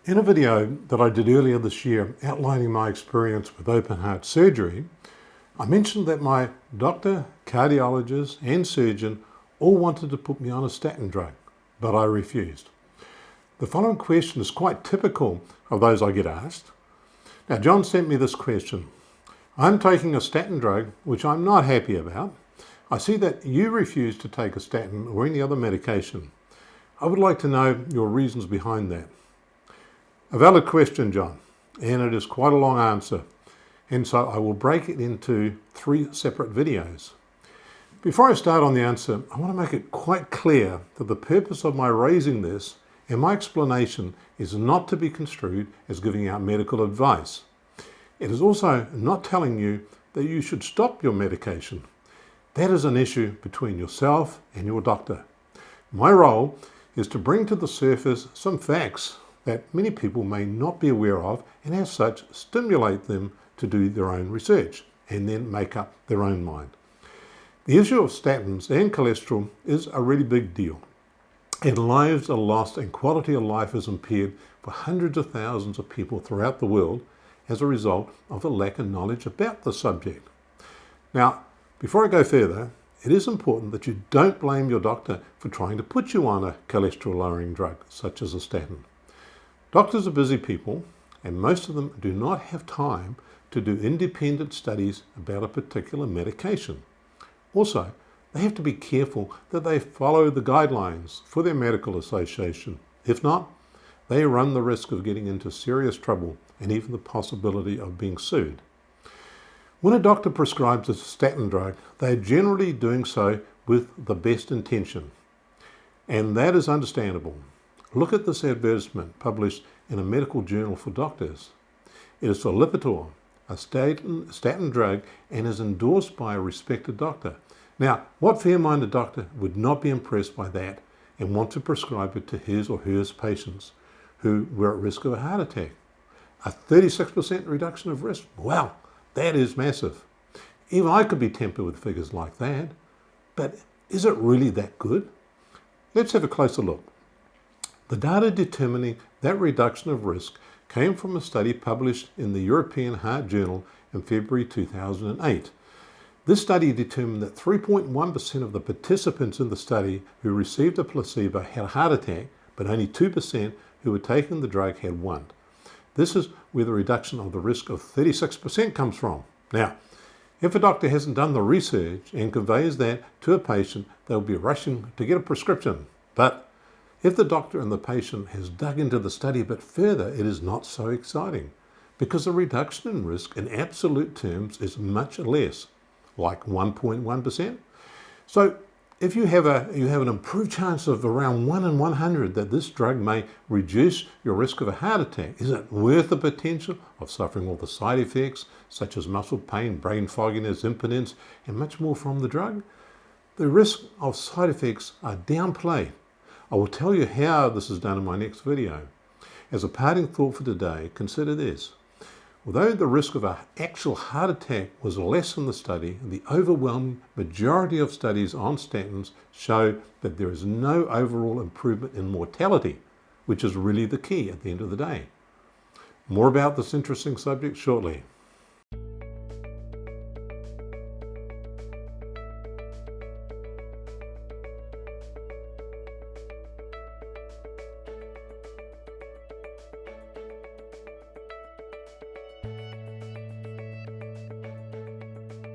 In a video that I did earlier this year outlining my experience with open heart surgery, I mentioned that my doctor, cardiologist and surgeon all wanted to put me on a statin drug, but I refused. The following question is quite typical of those I get asked. Now, John sent me this question. I'm taking a statin drug, which I'm not happy about. I see that you refuse to take a statin or any other medication. I would like to know your reasons behind that. A valid question, John, and it is quite a long answer, and so I will break it into 3 separate videos. Before I start on the answer, I want to make it quite clear that the purpose of my raising this and my explanation is not to be construed as giving out medical advice. It is also not telling you that you should stop your medication. That is an issue between yourself and your doctor. My role is to bring to the surface some facts that many people may not be aware of, and as such stimulate them to do their own research and then make up their own mind. The issue of statins and cholesterol is a really big deal, and lives are lost and quality of life is impaired for hundreds of thousands of people throughout the world as a result of a lack of knowledge about the subject. Now, before I go further, it is important that you don't blame your doctor for trying to put you on a cholesterol lowering drug such as a statin. Doctors are busy people, and most of them do not have time to do independent studies about a particular medication. Also, they have to be careful that they follow the guidelines for their medical association. If not, they run the risk of getting into serious trouble and even the possibility of being sued. When a doctor prescribes a statin drug, they are generally doing so with the best intention, and that is understandable. Look at this advertisement published in a medical journal for doctors. It is for Lipitor, a statin drug, and is endorsed by a respected doctor. Now, what fair-minded doctor would not be impressed by that and want to prescribe it to his or her patients who were at risk of a heart attack? A 36% reduction of risk? Wow, that is massive. Even I could be tempted with figures like that, but is it really that good? Let's have a closer look. The data determining that reduction of risk came from a study published in the European Heart Journal in February 2008. This study determined that 3.1% of the participants in the study who received a placebo had a heart attack, but only 2% who were taking the drug had one. This is where the reduction of the risk of 36% comes from. Now, if a doctor hasn't done the research and conveys that to a patient, they'll be rushing to get a prescription. But if the doctor and the patient has dug into the study a bit further, it is not so exciting because the reduction in risk in absolute terms is much less, like 1.1%. So if you have an improved chance of around 1 in 100 that this drug may reduce your risk of a heart attack, is it worth the potential of suffering all the side effects such as muscle pain, brain fogginess, impotence, and much more from the drug? The risk of side effects are downplayed. I will tell you how this is done in my next video. As a parting thought for today, consider this. Although the risk of an actual heart attack was less in the study, the overwhelming majority of studies on statins show that there is no overall improvement in mortality, which is really the key at the end of the day. More about this interesting subject shortly.